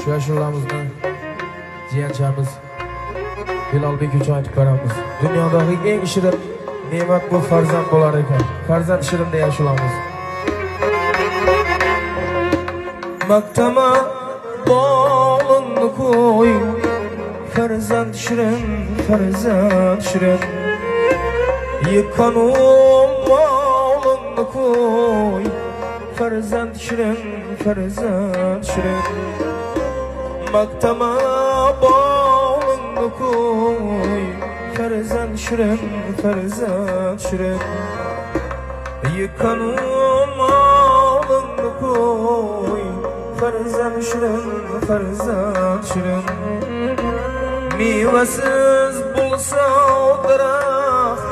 Şu yaşlarımızda ciğerçemiz Bilalbek üçün aytıp beramiz. Dünyadaki en şirin nimet bu farzand bolar ekan. Farzand şirinde yaşlarımız. Maktama bağlını koy, farzand şirin. Yıkanım bağlını koy, farzand şirin. Maktama bağlını koy, farzand şirin. Yıkanım bağlını koy, farzand şirin. Meyvesiz bulsa daraxt,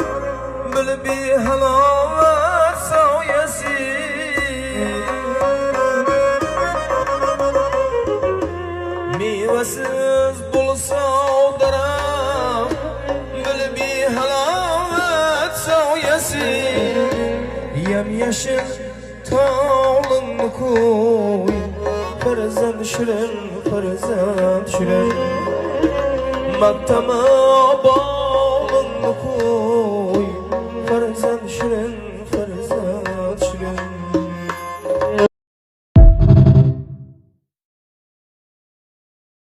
bilbi halovat soyasi. Meyvesiz bulsa daraxt, bilbi halovat soyasi. Yem-yeşil tağlını koy, farzand şirin. Maktama bağlını koy, farzand şirin.